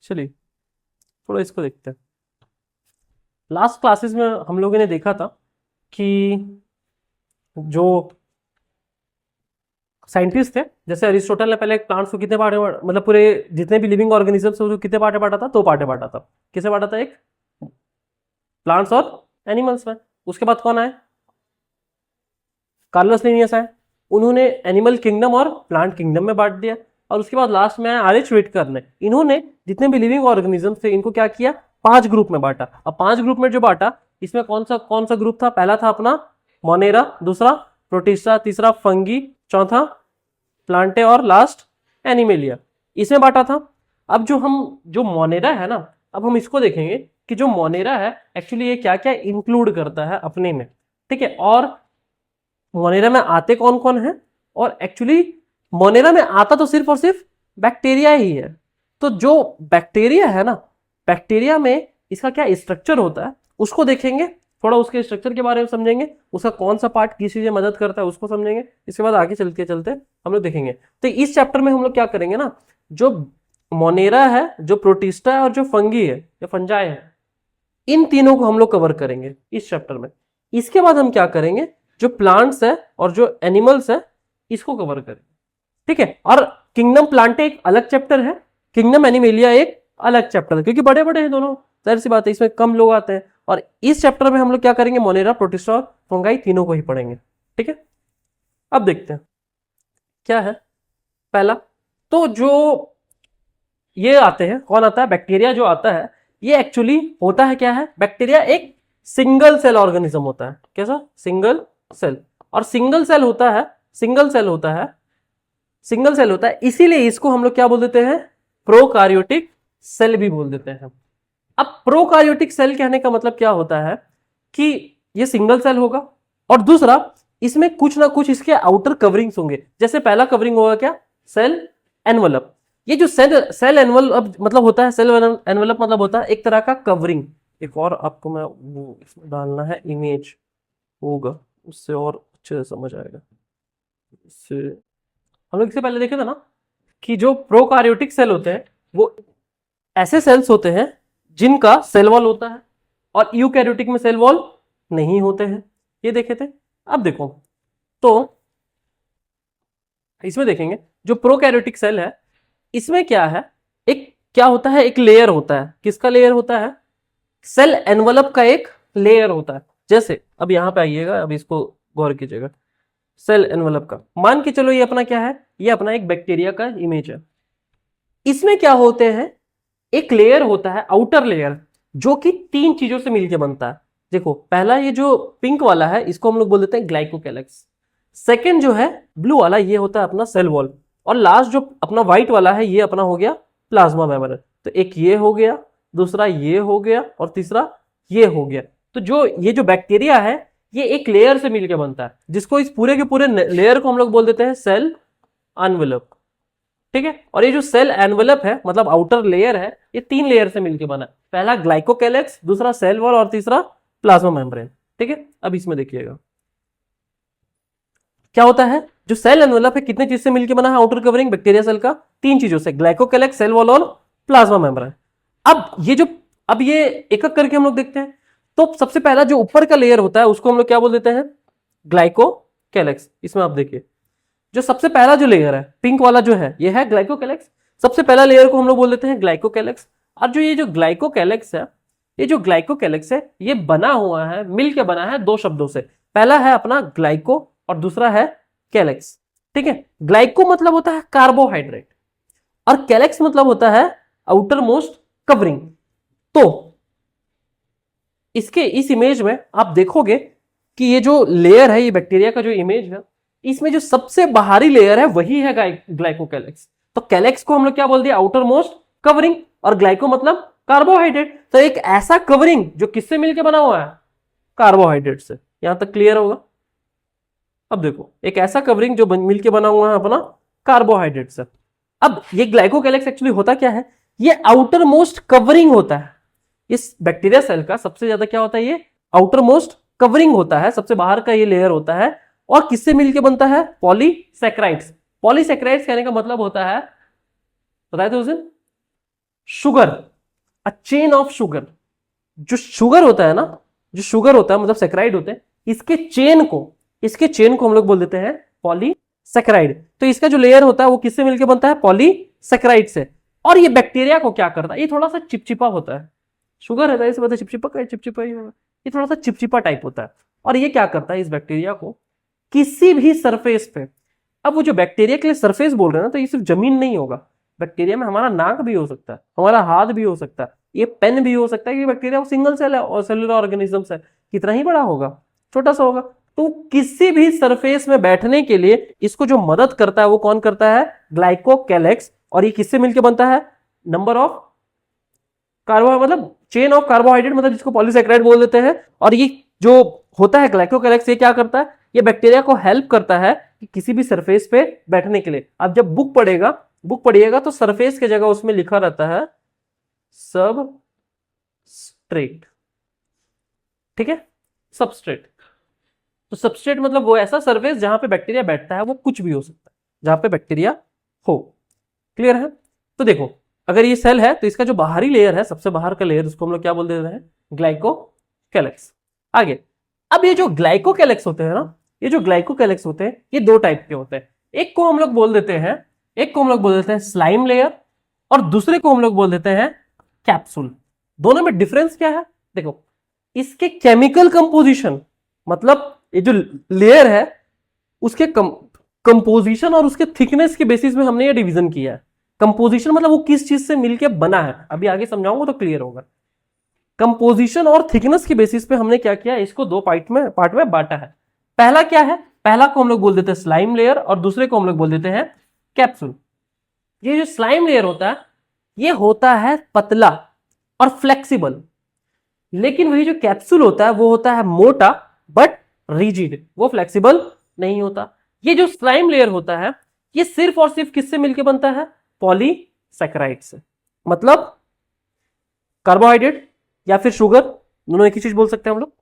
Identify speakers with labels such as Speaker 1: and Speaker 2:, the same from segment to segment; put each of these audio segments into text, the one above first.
Speaker 1: चलिए थोड़ा इसको देखते हैं। लास्ट क्लासेस में हम लोगों ने देखा था कि जो साइंटिस्ट थे, जैसे अरिस्टोटल ने पहले प्लांट्स को कितने पार्टे, मतलब पूरे जितने भी लिविंग ऑर्गेनिजम्स उसको कितने पार्टे बांटा था? 2 पार्टे बांटा था। किसे बांटा था? एक प्लांट्स और एनिमल्स में। उसके बाद कौन आए? कार्लोस लिनियस आए, उन्होंने एनिमल किंगडम और प्लांट किंगडम में बांट दिया। और उसके बाद लास्ट में आए आर.एच. व्हिटकर ने, इन्होंने जितने भी लिविंग ऑर्गेनिजम्स थे इनको क्या किया? 5 ग्रुप में बांटा। अब 5 ग्रुप में जो बांटा, इसमें कौन सा ग्रुप था? पहला था अपना मोनेरा, दूसरा प्रोटिस्टा, तीसरा फंगी, चौथा प्लांटे और लास्ट एनिमेलिया, इसमें बांटा था। अब जो मोनेरा है ना, अब हम इसको देखेंगे कि जो मोनेरा है एक्चुअली ये क्या क्या इंक्लूड करता है अपने में, ठीक है। और मोनेरा में आते कौन कौन है, और एक्चुअली मोनेरा में आता तो सिर्फ और सिर्फ बैक्टीरिया ही है। तो जो बैक्टीरिया है ना, बैक्टीरिया में इसका क्या स्ट्रक्चर होता है उसको देखेंगे, थोड़ा उसके स्ट्रक्चर के बारे में समझेंगे, उसका कौन सा पार्ट किस चीज में मदद करता है उसको समझेंगे। इसके बाद आगे चलते चलते हम लोग देखेंगे। तो इस चैप्टर में हम लोग क्या करेंगे ना, जो मोनेरा है, जो प्रोटिस्टा है और जो फंगी है या फंजाई है, इन तीनों को हम लोग कवर करेंगे इस चैप्टर में। इसके बाद हम क्या करेंगे, जो प्लांट्स है और जो एनिमल्स है इसको कवर करेंगे, ठीक है। और किंगडम प्लांटे एक अलग चैप्टर है, किंगडम एनिमेलिया एक अलग चैप्टर है, क्योंकि बड़े बड़े हैं दोनों, जाहिर सी बात है इसमें कम लोग आते हैं। और इस चैप्टर में हम लोग क्या करेंगे, मोनेरा, प्रोटिस्टा और फंगाई तीनों को ही पढ़ेंगे, ठीक है। अब देखते हैं क्या है पहला। तो जो ये आते हैं, कौन आता है? बैक्टीरिया जो आता है, ये एक्चुअली होता है क्या है? बैक्टीरिया एक सिंगल सेल ऑर्गेनिज्म होता है। कैसा? Single cell. और सिंगल सेल होता है, सिंगल सेल होता है, सिंगल सेल होता है, इसीलिए इसको हम लोग क्या बोल देते हैं? प्रोकार्योटिक सेल भी बोल देते हैं। अब प्रोकार्योटिक सेल कहने का मतलब क्या होता है कि ये सिंगल सेल होगा, और दूसरा इसमें कुछ ना कुछ इसके आउटर कवरिंग्स होंगे। जैसे पहला कवरिंग होगा क्या? Cell envelope. ये जो सेल एनवलप मतलब होता है, सेल एनवलप मतलब होता है एक तरह का कवरिंग। एक और आपको मैं वो इसमें डालना है, इमेज होगा, उससे और अच्छे से समझ आएगा। इससे हम लोग इससे पहले देखे थे ना कि जो प्रोकार्योटिक सेल होते हैं वो ऐसे सेल्स होते हैं जिनका सेल वॉल होता है, और यूकैरियोटिक में सेल वॉल नहीं होते हैं, ये देखे थे। अब देखो, तो इसमें देखेंगे जो प्रोकैरियोटिक सेल है, इसमें क्या है, एक क्या होता है? एक लेयर होता है। किसका लेयर होता है? सेल एनवलप का एक लेयर होता है। जैसे अब यहां पे आइएगा, अब इसको गौर कीजिएगा, सेल एनवलप का मान के चलो ये अपना क्या है? ये अपना एक बैक्टीरिया का इमेज है। इसमें क्या होते हैं? एक लेयर होता है, आउटर लेयर, जो कि 3 चीजों से मिलकर बनता है। देखो, पहला ये जो पिंक वाला है इसको हम लोग बोल देते हैं ग्लाइकोकैलेक्स। सेकंड जो है ब्लू वाला, ये होता है अपना सेल वॉल। और लास्ट जो अपना व्हाइट वाला है ये अपना हो गया प्लाज्मा मेम्ब्रेन। तो एक ये हो गया, दूसरा ये हो गया, और तीसरा ये हो गया। तो ये जो बैक्टीरिया है ये एक लेयर से मिलकर बनता है, जिसको इस पूरे के पूरे लेयर को हम लोग बोल देते हैं सेल एनवेलप, ठीक है। और ये जो सेल एनवेलप है मतलब आउटर लेयर है, ये 3 लेयर से मिलकर बना है। पहला ग्लाइकोकैलेक्स, दूसरा सेल वॉल, और तीसरा प्लाज्मा मेम्ब्रेन, ठीक है। अब इसमें देखिएगा क्या होता है। जो सेल एनवेलप है कितने चीज से मिलकर बना है? आउटर कवरिंग बैक्टीरिया सेल का 3 चीजों से, ग्लाइकोकैलेक्स, सेल वॉल और प्लाज्मा मेम्ब्रेन। अब ये एक एक करके हम लोग देखते हैं। तो सबसे पहला जो ऊपर का लेयर होता है उसको हम लोग क्या बोल देते हैं? ग्लाइकोकैलेक्स। इसमें आप देखिए, जो सबसे पहला जो लेयर है पिंक वाला जो है, ये है ग्लाइकोकैलेक्स। सबसे पहला लेयर को हम लोग बोल देते हैं ग्लाइकोकैलेक्स। और ये जो ग्लाइकोकैलेक्स है, ये बना हुआ है, मिलके बना है 2 शब्दों से। पहला है अपना ग्लाइको और दूसरा है कैलेक्स, ठीक है। ग्लाइको मतलब होता है कार्बोहाइड्रेट, और कैलेक्स मतलब होता है आउटर मोस्ट कवरिंग। तो इस इमेज में आप देखोगे कि ये जो लेयर है, ये बैक्टीरिया का जो इमेज है, इसमें जो सबसे बाहरी लेयर है वही है ग्लाइकोकैलेक्स। तो कैलेक्स को हम लोग क्या बोल दिया? आउटर मोस्ट कवरिंग, और ग्लाइको मतलब कार्बोहाइड्रेट। तो एक ऐसा कवरिंग जो किससे मिलकर बना हुआ है? कार्बोहाइड्रेट से। यहां तक क्लियर होगा? अब देखो, एक ऐसा कवरिंग जो मिलकर बना हुआ है अपना कार्बोहाइड्रेट से। अब ये ग्लाइकोकैलेक्स एक्चुअली होता क्या है? ये आउटर मोस्ट कवरिंग होता है। इस बैक्टीरिया सेल का सबसे ज्यादा क्या होता है? ये आउटर मोस्ट कवरिंग होता है, सबसे बाहर का ये लेयर होता है। और किससे मिलकर बनता है? पॉलीसैकेराइड्स। पॉलीसैकेराइड्स कहने का मतलब होता है, बताए थे उस दिन, sugar, a chain of sugar. जो शुगर होता है ना, जो शुगर होता है मतलब सैकराइड होते हैं, इसके चेन को हम लोग बोल देते हैं पॉलीसैकराइड। तो इसका जो लेयर होता है वो किससे मिलकर बनता है? पॉलीसैकराइड से। और ये बैक्टीरिया को क्या करता है? ये थोड़ा सा चिपचिपा होता है। शुगर है इसे पता चिपचिपा, चिपचिपा ही होगा, ये थोड़ा सा चिपचिपा टाइप होता है। और ये क्या करता है? इस बैक्टीरिया को किसी भी सरफेस पे, अब वो जो बैक्टीरिया के लिए सरफेस बोल रहे हैं ना, तो ये सिर्फ जमीन नहीं होगा। बैक्टीरिया में हमारा नाक भी हो सकता है, हमारा हाथ भी हो सकता है, ये पेन भी हो सकता है, कि बैक्टीरिया सिंगल सेल है और सेलुलर ऑर्गेनिजम्स है, कितना ही बड़ा होगा, छोटा सा होगा। तो किसी भी सरफेस में बैठने के लिए इसको जो मदद करता है वो कौन करता है? ग्लाइकोकैलेक्स। और ये किससे मिलकर बनता है? नंबर ऑफ कार्बो, मतलब चेन ऑफ कार्बोहाइड्रेट, मतलब जिसको पॉलीसैकराइड बोल देते हैं। और ये जो होता है ग्लाइकोकैलेक्स, ये क्या करता है? ये बैक्टीरिया को हेल्प करता है कि किसी भी सरफेस पे बैठने के लिए। अब जब बुक पढ़िएगा तो सरफेस की जगह उसमें लिखा रहता है सबस्ट्रेट, ठीक है, सबस्ट्रेट। तो सबस्ट्रेट मतलब वो ऐसा सरफेस जहां पे बैक्टीरिया बैठता है, वो कुछ भी हो सकता है जहां पे बैक्टीरिया हो। क्लियर है? तो देखो, अगर ये सेल है तो इसका जो बाहरी लेयर है, सबसे बाहर का लेयर, उसको हम लोग क्या बोल देते हैं? ग्लाइकोकैलेक्स। आगे, अब ये जो ग्लाइकोकैलेक्स होते हैं ना, ये जो ग्लाइकोकैलेक्स होते हैं, ये दो टाइप के होते हैं। एक को हम लोग बोल देते हैं स्लाइम लेयर, और दूसरे को हम लोग बोल देते हैं कैप्सूल। दोनों में डिफरेंस क्या है? देखो, इसके केमिकल कंपोजिशन, मतलब ये जो लेयर है उसके कंपोजिशन और उसके थिकनेस के बेसिस में हमने ये डिवीजन किया है। कंपोजिशन मतलब वो किस चीज से मिलके बना है, अभी आगे समझाऊंगा तो क्लियर होगा। कंपोजिशन और थिकनेस के बेसिस पे हमने क्या किया? इसको दो पार्ट में बांटा है। पहला क्या है? पहला को हम लोग बोल देते हैं स्लाइम लेयर, और दूसरे को हम लोग बोल देते हैं कैप्सूल। ये जो स्लाइम लेयर होता है, ये होता है पतला और फ्लेक्सिबल, लेकिन वही जो कैप्सूल होता है वो होता है मोटा बट रिजिड, वो फ्लेक्सिबल नहीं होता। ये जो स्लाइम लेयर होता है, ये सिर्फ और सिर्फ किससे मिलकर बनता है? पॉलीसैकराइड से, मतलब कार्बोहाइड्रेट या फिर शुगर, दोनों एक ही चीज बोल सकते हैं हम लोग,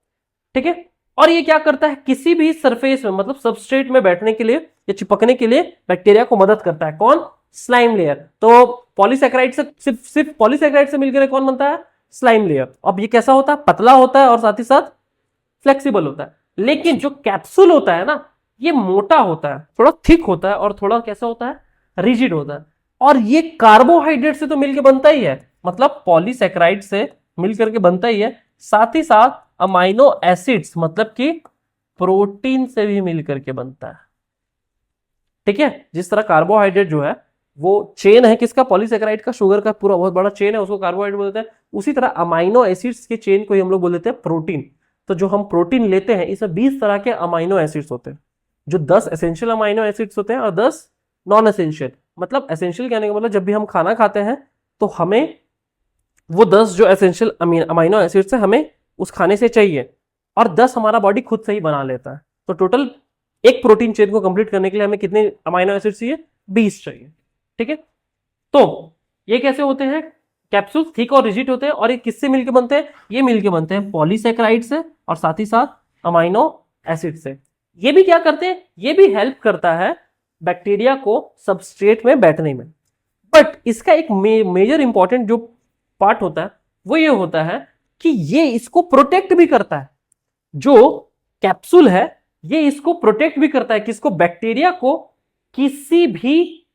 Speaker 1: ठीक है। और ये क्या करता है? किसी भी सरफेस में, मतलब सबस्ट्रेट में बैठने के लिए या चिपकने के लिए बैक्टीरिया को मदद करता है। कौन? Slime layer. तो पॉलीसैकराइड से सिर्फ पॉलीसैकराइड से मिलकर कौन बनता है? Slime layer. अब ये कैसा होता है? पतला होता है और साथ ही साथ फ्लेक्सिबल होता है। लेकिन जो कैप्सूल होता है ना, ये मोटा होता है, थोड़ा थिक होता है, और थोड़ा कैसा होता है? रिजिड होता है। और ये कार्बोहाइड्रेट से तो मिलकर बनता ही है, मतलब पॉलीसैकराइड से मिलकर के बनता ही है, साथ ही साथ अमाइनो एसिड्स मतलब कि प्रोटीन से भी मिलकर के बनता है, ठीक है। जिस तरह कार्बोहाइड्रेट जो है वो चेन है किसका? पॉलीसैकराइड का, शुगर का पूरा बहुत बड़ा चेन है, उसको कार्बोहाइड्रेट बोलते हैं। उसी तरह अमाइनो एसिड्स के चेन को ही हम लोग बोल देते हैं प्रोटीन। तो जो हम प्रोटीन लेते हैं, इसमें 20 तरह के अमाइनो एसिड्स होते हैं, जो 10 एसेंशियल अमाइनो एसिड्स होते हैं और 10 नॉन एसेंशियल। मतलब एसेंशियल कहने का मतलब जब भी हम खाना खाते हैं तो हमें वो 10 जो एसेंशियल अमाइनो एसिड्स है हमें उस खाने से चाहिए, और 10 हमारा बॉडी खुद से ही बना लेता है। तो टोटल एक प्रोटीन चेन को कंप्लीट करने के लिए हमें कितने अमाइनो एसिड्स चाहिए? 20 चाहिए, ठीक है। तो ये कैसे होते हैं? कैप्सूल थिक और रिजिड होते हैं। और ये किससे मिलके बनते हैं? ये मिलके बनते हैं पॉलीसैकराइड से और साथ ही साथ अमाइनो एसिड से। ये भी क्या करते हैं? ये भी हेल्प करता है बैक्टीरिया को सबस्ट्रेट में बैठने में। बट इसका एक मेजर इंपॉर्टेंट जो पार्ट होता है वो ये होता है कि ये इसको प्रोटेक्ट भी करता है। जो कैप्सूल है ये इसको प्रोटेक्ट भी करता है, किसको? बैक्टीरिया को, किसी भी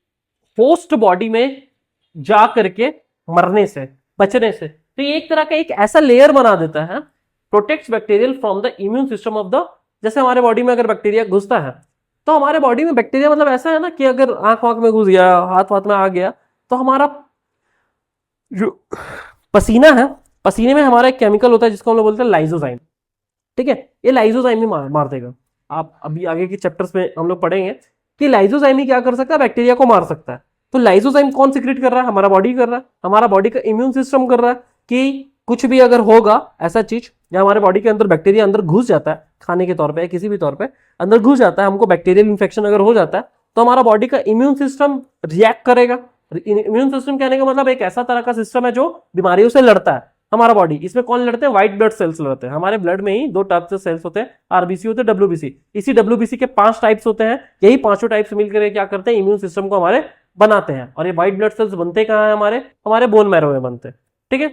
Speaker 1: होस्ट बॉडी में जा करके मरने से, बचने से। तो ये एक तरह का एक ऐसा लेयर बना देता है, protects bacterial from the immune system of the. जैसे हमारे बॉडी में अगर बैक्टीरिया घुसता है तो हमारे बॉडी में बैक्टीरिया मतलब ऐसा है ना कि अगर आंख वाँख में घुस गया, हाथ वाथ में आ गया, तो हमारा जो पसीना है, पसीने में हमारा एक केमिकल होता है जिसको हम लोग बोलते हैं लाइसोजाइम, ठीक है। ये लाइसोजाइम ही मार देगा। आप अभी आगे के चैप्टर्स में हम लोग पढ़ेंगे कि लाइसोजाइम ही क्या कर सकता है? बैक्टीरिया को मार सकता है। तो लाइसोजाइम कौन सीक्रेट कर रहा है? हमारा बॉडी कर रहा है, हमारा बॉडी का इम्यून सिस्टम कर रहा है कि कुछ भी अगर होगा ऐसा चीज या हमारे बॉडी के अंदर बैक्टीरिया अंदर घुस जाता है, खाने के तौर पे या किसी भी तौर पे अंदर घुस जाता है, हमको बैक्टीरियल इन्फेक्शन अगर हो जाता है तो हमारा बॉडी का इम्यून सिस्टम रिएक्ट करेगा। इम्यून सिस्टम कहने का मतलब एक ऐसा तरह का सिस्टम है जो बीमारियों से लड़ता है। हमारा बॉडी, इसमें कौन लड़ते हैं? व्हाइट ब्लड सेल्स लड़ते हैं। हमारे ब्लड में ही दो टाइप से सेल्स होते हैं, आरबीसी होते हैं, डब्ल्यूबीसी। इसी डब्ल्यूबीसी के 5 टाइप्स होते हैं। यही पांचों टाइप्स मिलकर क्या करते हैं? इम्यून सिस्टम को हमारे बनाते हैं। और ये व्हाइट ब्लड सेल्स बनते कहाँ है, हमारे बोन मैरो में बनते हैं। ठीक है,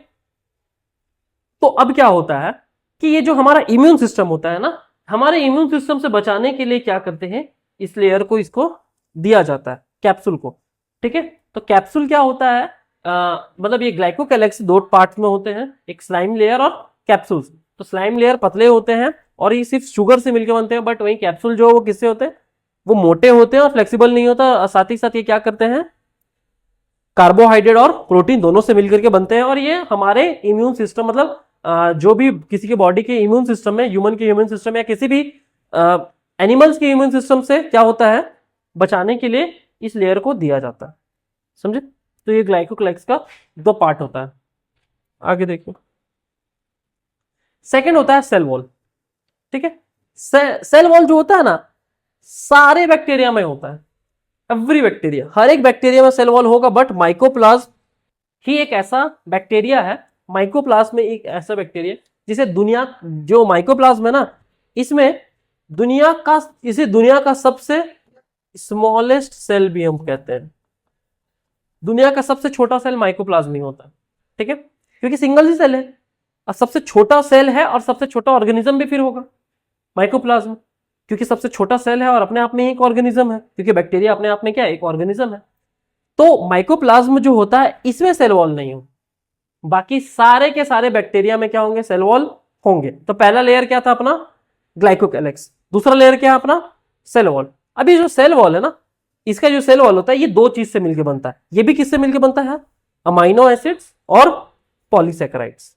Speaker 1: तो अब क्या होता है कि ये जो हमारा इम्यून सिस्टम होता है ना, हमारे इम्यून सिस्टम से बचाने के लिए क्या करते हैं, इस लेयर को इसको दिया जाता है, कैप्सूल को। ठीक है, तो कैप्सूल क्या होता है, मतलब ये ग्लाइकोकैलेक्स दो पार्ट में होते हैं, एक स्लाइम लेयर और कैप्सूल्स। तो स्लाइम लेयर पतले होते हैं और ये सिर्फ शुगर से मिलकर बनते हैं, बट वही कैप्सूल जो वो किससे होते हैं, वो मोटे होते हैं और फ्लेक्सिबल नहीं होता। साथ ही साथ ये क्या करते हैं, कार्बोहाइड्रेट और प्रोटीन दोनों से मिलकर के बनते हैं। और ये हमारे इम्यून सिस्टम, मतलब जो भी किसी के बॉडी के इम्यून सिस्टम में, ह्यूमन के इम्यून सिस्टम या किसी भी एनिमल्स के इम्यून सिस्टम से क्या होता है, बचाने के लिए इस लेयर को दिया जाता है। समझे? तो ये ग्लाइकोकैलेक्स का दो पार्ट होता है। आगे देखिए, सेकंड होता है सेल वॉल। ठीक है, सेल वॉल जो होता है ना, सारे बैक्टीरिया में होता है, एवरी बैक्टीरिया, हर एक बैक्टीरिया में सेल वॉल होगा। बट माइकोप्लाज्म ही एक ऐसा बैक्टीरिया है, माइकोप्लाज्म में एक ऐसा बैक्टीरिया जिसे दुनिया, जो माइकोप्लाज्म है ना, इसमें इसे दुनिया का सबसे स्मॉलेस्ट सेल भी हम कहते हैं। दुनिया का सबसे छोटा सेल माइकोप्लाज्म ही होता है। ठीक है, क्योंकि सिंगल ही सेल है और सबसे छोटा सेल है और सबसे छोटा ऑर्गेनिज्म भी फिर होगा माइकोप्लाज्म, क्योंकि सबसे छोटा सेल है और अपने आप में एक ऑर्गेनिज्म है, क्योंकि बैक्टीरिया अपने आप में क्या है, एक ऑर्गेनिज्म है। तो माइकोप्लाज्म जो होता है इसमें सेल वॉल नहीं हो, बाकी सारे के सारे बैक्टीरिया में क्या होंगे, सेल वॉल होंगे। तो पहला लेयर क्या था अपना, ग्लाइकोकैलेक्स। दूसरा लेयर क्या है अपना, सेल वॉल। अभी जो सेल वॉल है ना, इसका जो सेल वॉल होता है ये दो चीज से मिलकर बनता है। ये भी किससे मिलकर बनता है, अमाइनो एसिड्स और पॉलीसैकेराइड्स।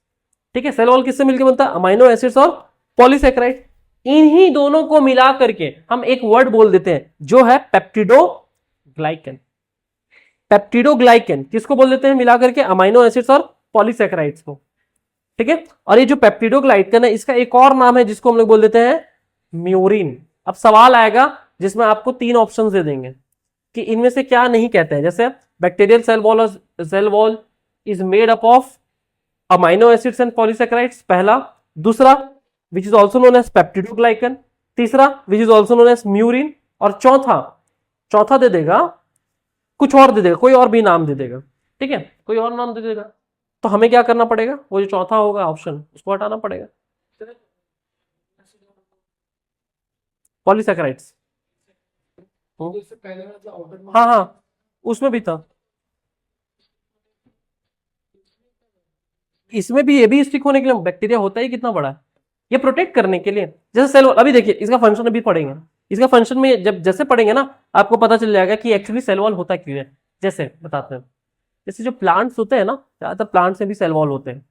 Speaker 1: ठीक है, सेल वॉल किससे मिलकर बनता है, अमाइनो एसिड्स और पॉलीसैकेराइड। इन्हीं दोनों को मिला करके हम एक वर्ड बोल देते हैं जो है पेप्टिडोग्लाइकन। पेप्टिडोग्लाइकन किसको बोल देते हैं, मिला करके अमाइनो एसिड्स और पॉलीसैकेराइड्स को। ठीक है, और ये जो पेप्टिडोग्लाइकन है इसका एक और नाम है जिसको हम लोग बोल देते हैं म्यूरिन। अब सवाल आएगा जिसमें आपको तीन ऑप्शन दे देंगे कि इनमें से क्या नहीं कहते हैं। जैसे bacterial cell wall is made up of amino acids and polysaccharides, पहला। दूसरा which is also known as peptidoglycan. तीसरा which is also known as murein. और चौथा दे देगा कुछ और, दे देगा कोई और भी नाम दे देगा। ठीक है, कोई और नाम दे देगा। तो हमें क्या करना पड़ेगा, वो जो चौथा होगा ऑप्शन उसको हटाना पड़ेगा, पॉलीसैकेराइड्स। हाँ हाँ, उसमें भी था, इसमें भी ये भी स्टिक होने के लिए। बैक्टीरिया होता ही कितना बड़ा है, ये प्रोटेक्ट करने के लिए। जैसे सेल वॉल, अभी देखिए इसका फंक्शन अभी पढ़ेंगे, इसका फंक्शन में जब जैसे पढ़ेंगे ना आपको पता चल जाएगा कि एक्चुअली सेल वॉल होता क्यों है। जैसे बताते हैं, जैसे जो प्लांट्स होते हैं ना, ज्यादातर प्लांट्स में भी सेल वॉल होते हैं।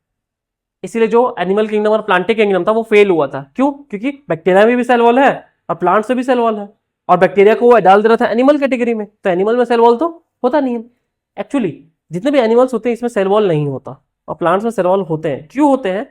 Speaker 1: इसीलिए जो एनिमल किंगडम और प्लांटे किंगडम था वो फेल हुआ था। क्यों? क्योंकि बैक्टीरिया में भी सेल वॉल है और प्लांट्स में भी सेल वॉल है, और बैक्टीरिया को वो डाल दे रहा था एनिमल कैटेगरी में, तो एनिमल में सेल वॉल तो होता नहीं है। एक्चुअली जितने भी एनिमल्स होते हैं इसमें सेल वॉल नहीं होता, और प्लांट्स में सेल वॉल होते हैं। क्यों होते हैं?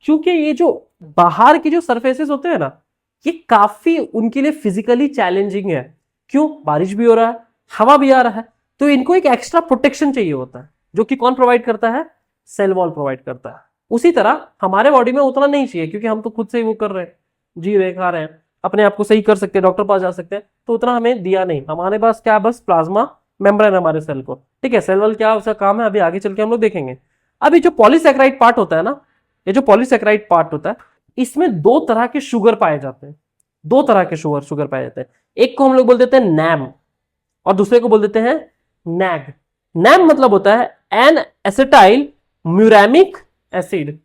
Speaker 1: क्योंकि ये जो बाहर के जो सरफेसेस होते हैं ना, ये काफी उनके लिए फिजिकली चैलेंजिंग है। क्यों? बारिश भी हो रहा है, हवा भी आ रहा है, तो इनको एक एक्स्ट्रा प्रोटेक्शन चाहिए होता है, जो कि कौन प्रोवाइड करता है? सेल वॉल प्रोवाइड करता है। उसी तरह हमारे बॉडी में उतना नहीं चाहिए, क्योंकि हम तो खुद से ही वो कर रहे हैं, जी रहे, खा रहे हैं, अपने आप को सही कर सकते हैं, डॉक्टर पास जा सकते हैं, तो उतना हमें दिया नहीं। हमारे पास क्या, बस प्लाज्मा मेम्ब्रेन हमारे सेल को। ठीक है, सेल वॉल क्या उसका काम है अभी आगे चल के हम लोग देखेंगे। अभी जो पॉलीसैकेराइड पार्ट होता है ना, ये जो पॉलीसैकेराइड पार्ट होता है इसमें दो तरह के शुगर पाए जाते हैं, दो तरह के शुगर पाए जाते हैं। एक को हम लोग बोल देते हैं नैम और दूसरे को बोल देते हैं नैग। नैम मतलब होता है एन एसिटाइल म्यूरामिक एसिड।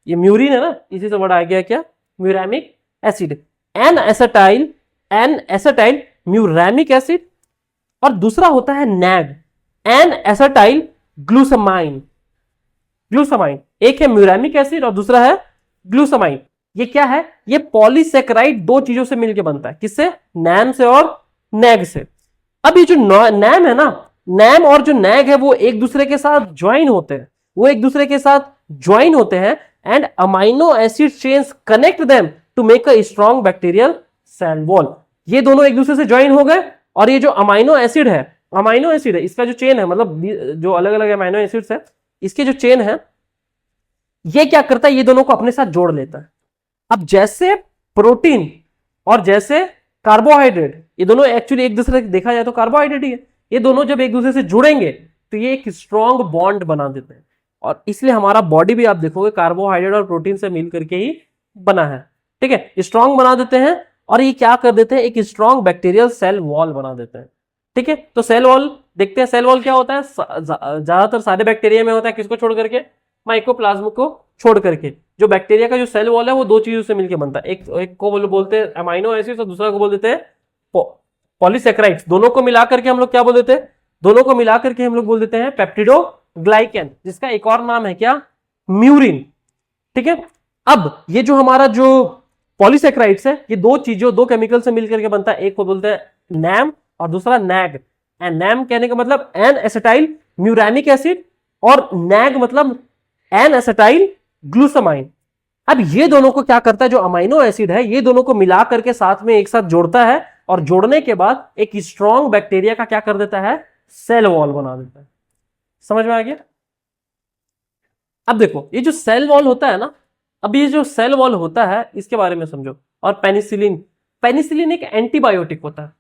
Speaker 1: ये म्यूरिन है ना, इसी से वर्ड आ गया क्या, muramic acid. N acetyl muramic acid. और दूसरा होता है नैग, एन एसिटाइल ग्लूसामाइन। एक है म्यूरामिक एसिड और दूसरा है ग्लूसामाइन। ये क्या है? ये पॉलीसैकेराइड दो चीजों से मिलकर बनता है। किससे? नैम से और नैग से। अब ये जो नैम है ना, नैम और जो नैग है वो एक दूसरे के साथ ज्वाइन होते हैं, and amino acid chains connect them to make a strong bacterial cell wall. ये दोनों एक दूसरे से ज्वाइन हो गए, और ये जो अमाइनो एसिड है इसका जो चेन है, मतलब जो अलग अलग अमाइनो एसिड्स है, इसके जो चेन है ये क्या करता है, ये दोनों को अपने साथ जोड़ लेता है। अब जैसे प्रोटीन और जैसे कार्बोहाइड्रेट, ये दोनों एक्चुअली एक दूसरे देखा जाए तो कार्बोहाइड्रेट ही है, ये दोनों जब एक दूसरे से जुड़ेंगे तो ये एक स्ट्रॉन्ग बॉन्ड बना देते हैं, और इसलिए हमारा बॉडी भी आप देखोगे कार्बोहाइड्रेट और प्रोटीन से मिल करके ही बना है। ठीक है, स्ट्रॉन्ग बना देते हैं, और ये क्या कर देते हैं, एक स्ट्रॉन्ग बैक्टीरियल सेल वॉल बना देते हैं। ठीक है, तो सेल वॉल देखते हैं, सेल वॉल क्या होता है, ज्यादातर सारे बैक्टीरिया में होता है, किसको छोड़ करके, माइकोप्लाज्म को छोड़ करके। जो बैक्टीरिया का जो सेल वॉल है वो दो चीजों से मिलकर बनता है, एक को बोलते हैं अमाइनो एसिड्स और दूसरा को बोल देते हैं पॉलीसेक्राइड्स। दोनों को मिला करके हम लोग क्या बोल देते हैं, दोनों को मिला करके हम लोग बोल देते हैं पेप्टिडोग्लाइकन, जिसका एक और नाम है क्या, म्यूरिन। ठीक है, अब ये जो हमारा जो पॉलीसेक्राइड्स है, ये दो चीजों, दो केमिकल से मिलकर के बनता है, एक को बोलते हैं नैम और दूसरा नैग। नैम कहने का मतलब एन एसिटाइल म्यूरानिक एसिड, और नैग मतलब एन एसिटाइल ग्लूसामाइन। अब ये दोनों को क्या करता है, जो अमाइनो एसिड है ये दोनों को मिला करके साथ में एक साथ जोड़ता है, और जोड़ने के बाद एक स्ट्रॉन्ग बैक्टीरिया का क्या कर देता है, सेल वॉल बना देता है। समझ में आ गया? अब देखो ये जो सेल वॉल होता है ना, अब ये जो सेल वॉल होता है इसके बारे में समझो। और पेनिसिलिन, पेनिसिलिन एक एंटीबायोटिक होता है।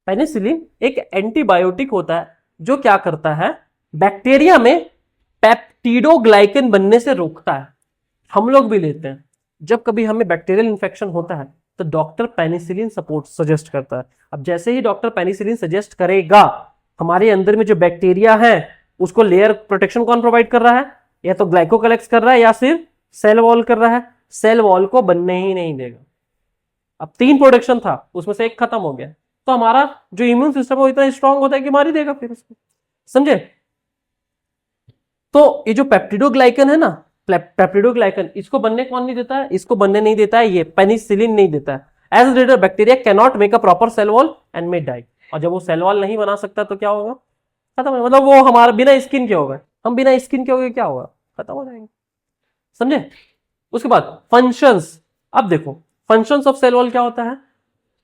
Speaker 1: पेनिसिलिन एक एंटीबायोटिक होता है जो क्या करता है, बैक्टीरिया में पेप्टिडोग्लाइकन बनने से रोकता है। हम लोग भी लेते हैं, जब कभी हमें बैक्टीरियल इन्फेक्शन होता है तो डॉक्टर पेनिसिलिन सपोर्ट सजेस्ट करता है। अब जैसे ही डॉक्टर पेनिसिलिन सजेस्ट करेगा, हमारे अंदर में जो बैक्टीरिया है उसको लेयर प्रोटेक्शन कौन प्रोवाइड कर रहा है, या तो ग्लाइकोकलेक्स कर रहा है या सिर्फ सेल वॉल कर रहा है। सेल वॉल को बनने ही नहीं देगा। अब 3 प्रोटेक्शन था, उसमें से एक खत्म हो गया, तो हमारा जो इम्यून सिस्टम है वो इतना स्ट्रांग होता है कि मार ही देगा फिर उसको। समझे? तो ये जो पेप्टिडोग्लाइकन है ना, पेप्टिडोग्लाइकन, इसको बनने कौन नहीं देता है, इसको बनने नहीं देता है, ये पेनिसिलिन नहीं देता है। As reader bacteria can not make a proper cell wall and may die. और जब वो सेल वॉल नहीं बना सकता तो क्या होगा, खत्म है। मतलब वो हमारा बिना स्किन के होगा, हम बिना स्किन के हो गए, क्या होगा, खत्म हो जाएंगे। समझे? उसके बाद फंक्शंस, अब देखो फंक्शंस ऑफ सेल वॉल क्या होता है,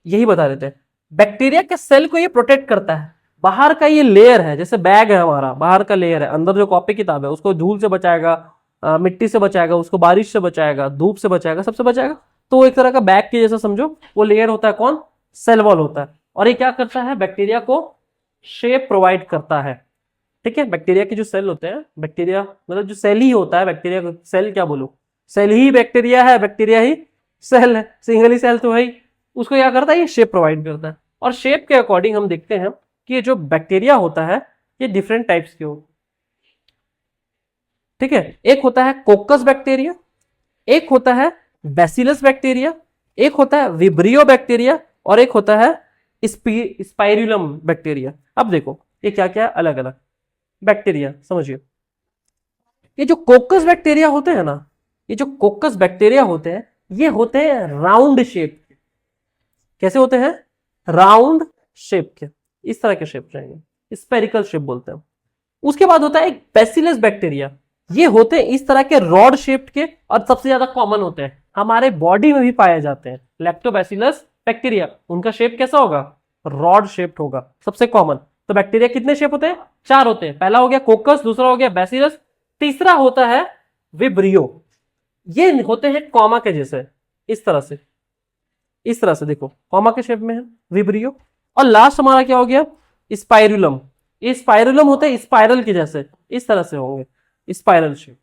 Speaker 1: यही बता देते हैं। बैक्टीरिया के सेल को ये प्रोटेक्ट करता है। बाहर का ये लेयर है, जैसे बैग है हमारा, बाहर का लेयर है, अंदर जो कॉपी किताब है उसको धूल से बचाएगा, मिट्टी से बचाएगा, उसको बारिश से बचाएगा, धूप से बचाएगा, सबसे बचाएगा। तो एक तरह का बैग के जैसा समझो, वो लेयर होता है कौन, सेल वॉल होता है। और ये क्या करता है, बैक्टीरिया को शेप प्रोवाइड करता है। ठीक है, बैक्टीरिया के जो सेल होते हैं, बैक्टीरिया मतलब जो सेल ही होता है, बैक्टीरिया सेल क्या बोलूं, सेल ही बैक्टीरिया है, बैक्टीरिया ही सेल है, सिंगल ही सेल तो है ही। उसको क्या करता है, ये शेप प्रोवाइड करता है। और शेप के अकॉर्डिंग हम देखते हैं कि ये जो बैक्टीरिया होता है ये डिफरेंट टाइप्स के होते। ठीक है, एक होता है कोकस बैक्टीरिया, एक होता है बैसिलस बैक्टीरिया, एक होता है विब्रियो बैक्टीरिया, और एक होता है स्पाइरुलम बैक्टीरिया। अब देखो ये क्या क्या अलग अलग बैक्टीरिया समझिए। ये जो कोकस बैक्टीरिया होते हैं ना, ये जो कोकस बैक्टीरिया होते हैं ये होते हैं राउंड शेप के। कैसे होते हैं, राउंड शेप के, इस तरह के शेप रहेंगे, स्पेरिकल शेप बोलते हैं। उसके बाद होता है एक बैसिलस बैक्टीरिया, ये होते हैं इस तरह के रॉड शेप के, और सबसे ज्यादा कॉमन होते हैं, हमारे बॉडी में भी पाए जाते हैं। लैक्टोबैसिलस बैक्टीरिया, उनका शेप कैसा होगा, रॉड शेप्ड होगा, सबसे कॉमन। तो बैक्टीरिया कितने शेप होते हैं, 4 होते हैं। पहला हो गया कोकस, दूसरा हो गया बैसिलस, तीसरा होता है विब्रियो। ये होते हैं कॉमा के जैसे, इस तरह से, इस तरह से देखो कॉमा के शेप में है विब्रियो। और लास्ट हमारा क्या हो गया, स्पाइरुलम। ये स्पाइरुलम होते हैं स्पाइरल के जैसे, इस तरह से होंगे, स्पाइरल शेप।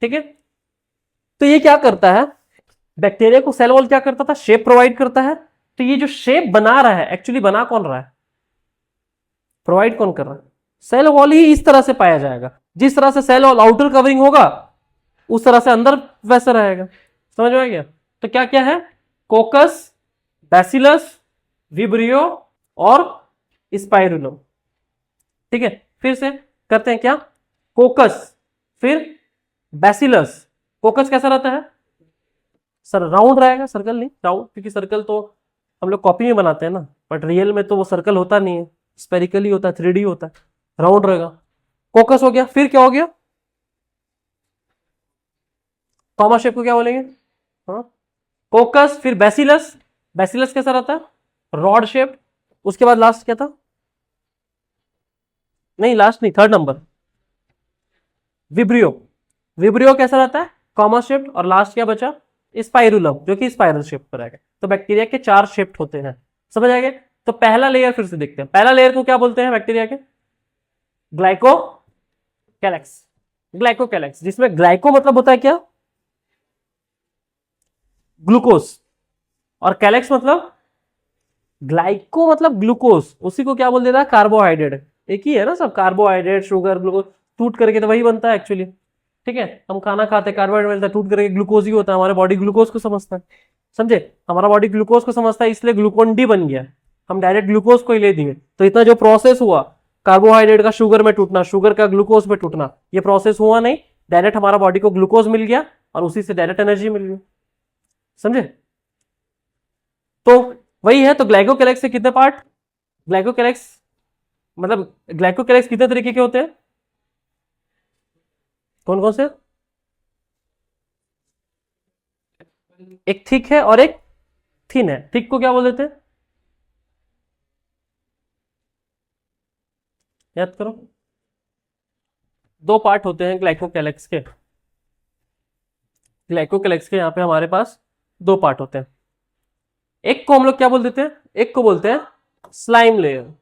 Speaker 1: ठीक है, तो ये क्या करता है, बैक्टीरिया को सेल वॉल क्या करता था, शेप प्रोवाइड करता है। तो ये जो शेप बना रहा है, एक्चुअली बना कौन रहा है, प्रोवाइड कौन कर रहा है, सेल वॉल ही इस तरह से पाया जाएगा। जिस तरह से सेल वॉल आउटर कवरिंग होगा उस तरह से अंदर वैसा रहेगा। समझ में आ गया? तो क्या क्या है, कोकस, बैसिलस, विब्रियो और स्पाइरुलम। ठीक है, फिर से करते हैं क्या, कोकस, फिर बैसिलस। कोकस कैसा रहता है, सर राउंड रहेगा, सर्कल नहीं, राउंड, क्योंकि सर्कल तो हम लोग कॉपी में बनाते हैं ना, बट रियल में तो वो सर्कल होता नहीं है, स्पेरिकल ही होता है, 3D होता है, राउंड रहेगा। कोकस हो गया, फिर क्या हो गया, कॉमा शेप को क्या बोलेंगे, हाँ कोकस, फिर बैसिलस। बैसिलस कैसा रहता है, रॉड शेप। उसके बाद लास्ट क्या था, नहीं लास्ट नहीं, 3rd नंबर विब्रियो। विब्रियो कैसा रहता है, कॉमा शेप्ड। और लास्ट क्या बचा, स्पाइरुलम, जो कि स्पाइरल शेप पर आएगा। तो बैक्टीरिया के 4 शेप होते हैं। समझ आएगा? तो पहला लेयर फिर से देखते हैं, पहला लेयर को क्या बोलते हैं बैक्टीरिया के? ग्लाइकोकैलेक्स। ग्लाइकोकैलेक्स, जिसमें ग्लाइको मतलब होता है क्या? ग्लूकोज, और कैलेक्स मतलब, ग्लाइको मतलब ग्लूकोज, उसी को क्या बोल देता है? कार्बोहाइड्रेट। एक ही है ना सब, कार्बोहाइड्रेट, शुगर, ग्लूकोज, टूट करके तो वही बनता है एक्चुअली। ठीक है, हम खाना खाते हैं, कार्बोहाइड्रेट मिलता है, टूट करके ग्लूकोज ही होता है। हमारे बॉडी ग्लूकोज को समझता है, समझे? हमारा बॉडी ग्लूकोज को समझता है, इसलिए ग्लूकोन डी बन गया। हम डायरेक्ट ग्लूकोज को ही ले दिए, तो इतना जो प्रोसेस हुआ कार्बोहाइड्रेट का शुगर में टूटना, शुगर का ग्लूकोज में टूटना, ये प्रोसेस हुआ नहीं। डायरेक्ट हमारा बॉडी को ग्लूकोज मिल गया और उसी से डायरेक्ट एनर्जी मिल गई, समझे? तो वही है। तो ग्लाइकोकैलेक्स के कितने पार्ट? ग्लाइकोकैलेक्स मतलब ग्लाइकोकैलेक्स कितने तरीके के होते हैं? कौन कौन से? एक थिक है और एक थिन है। थिक को क्या बोल देते हैं? याद करो, दो पार्ट होते हैं ग्लाइकोकैलेक्स के। ग्लाइकोकैलेक्स के यहाँ पे हमारे पास दो पार्ट होते हैं। एक को हम लोग क्या बोल देते हैं? एक को बोलते हैं स्लाइम लेयर,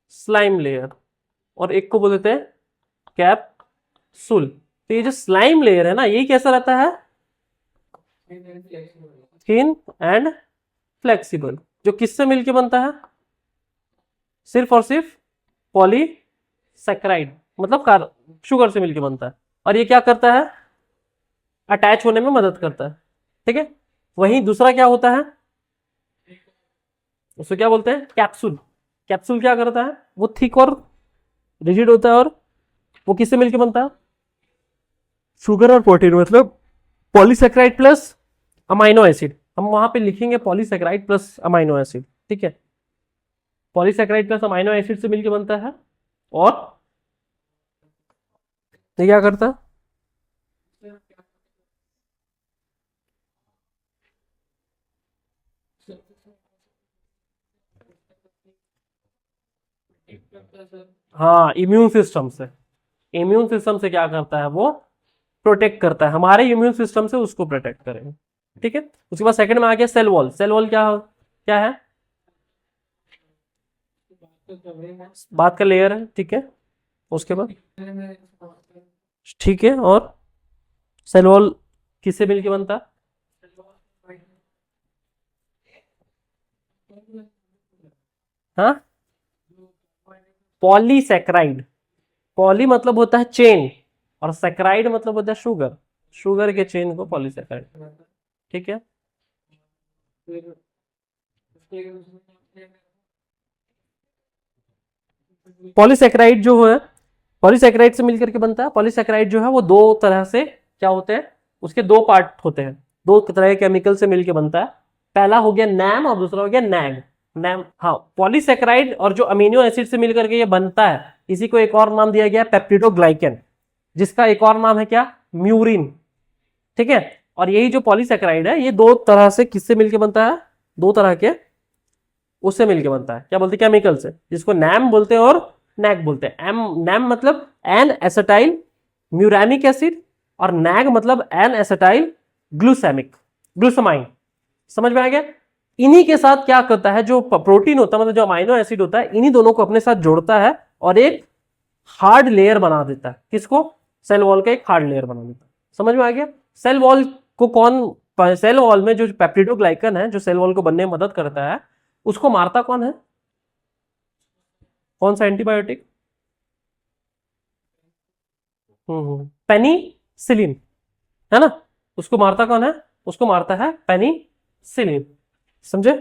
Speaker 1: स्लाइम लेयर, और एक को बोल देते हैं कैप्सूल। तो ये जो स्लाइम लेयर है ना, ये कैसा रहता है? Thin and flexible. जो किससे मिलके बनता है? सिर्फ और सिर्फ पॉलीसैकेराइड, मतलब शुगर से मिलके बनता है। और ये क्या करता है? अटैच होने में मदद करता है। ठीक है, वहीं दूसरा क्या होता है? उसको क्या बोलते हैं? कैप्सूल। कैप्सूल क्या करता है? वो थिक और रिजिड होता है, और वो किससे मिलके बनता है? शुगर और प्रोटीन, मतलब पॉलीसैकेराइड प्लस अमाइनो एसिड। हम वहां पे लिखेंगे पॉलीसैकेराइड प्लस अमाइनो एसिड। ठीक है, पॉलीसैकेराइड प्लस अमाइनो एसिड से मिलके बनता है। और ये क्या करता है? हाँ, इम्यून सिस्टम से। इम्यून सिस्टम से क्या करता है? वो प्रोटेक्ट करता है, हमारे इम्यून सिस्टम से उसको प्रोटेक्ट करेंगे। ठीक है, उसके बाद सेकंड में आ गया सेल वॉल। सेल वॉल क्या क्या है? बात का लेयर है। ठीक है, उसके बाद, ठीक है, और सेल वॉल किससे मिलके बनता है? हाँ, पॉलीसैकेराइड। पॉली मतलब होता है चेन, और सैकेराइड मतलब होता है शुगर। शुगर के चेन को पॉलीसैकेराइड। ठीक है, पॉलीसैकेराइड जो है, पॉलीसैकेराइड से मिलकर के बनता है। पॉलीसैकेराइड जो है वो दो तरह से क्या होते हैं? उसके दो पार्ट होते हैं, दो तरह के केमिकल से मिलकर बनता है। पहला हो गया नैम और दूसरा हो गया नैग। नैम, हाँ, पॉलीसैकेराइड और जो अमीनो एसिड से मिलकर के ये बनता है, इसी को एक और नाम दिया गया पेप्टिडोग्लाइकन, जिसका एक और नाम है क्या? म्यूरिन। ठीक है, और यही जो पॉलीसैकेराइड है, ये दो तरह से किससे मिलकर बनता है? दो तरह के उससे मिलके बनता है। क्या बोलते हैं? केमिकल से, जिसको नैम बोलते हैं और नैग बोलते हैं। एम, नैम मतलब एन एसिटाइल म्यूरानिक एसिड, और नैग मतलब एन एसिटाइल ग्लूसामिक, ग्लूसामाइन। समझ में आ गया? इन्हीं के साथ क्या करता है? जो प्रोटीन होता है, मतलब जो अमाइनो एसिड होता है, इन्हीं दोनों को अपने साथ जोड़ता है और एक हार्ड लेयर बना देता है। किसको? सेल वॉल का एक हार्ड लेयर बना देता है। समझ में आ गया? सेल वॉल को कौन, सेल वॉल में जो पेप्टिडोग्लाइकन है, जो सेल वॉल को बनने में मदद करता है, उसको मारता कौन है? कौन सा एंटीबायोटिक? पेनिसिलिन, है ना? उसको मारता कौन है? उसको मारता है पेनिसिलिन। समझे?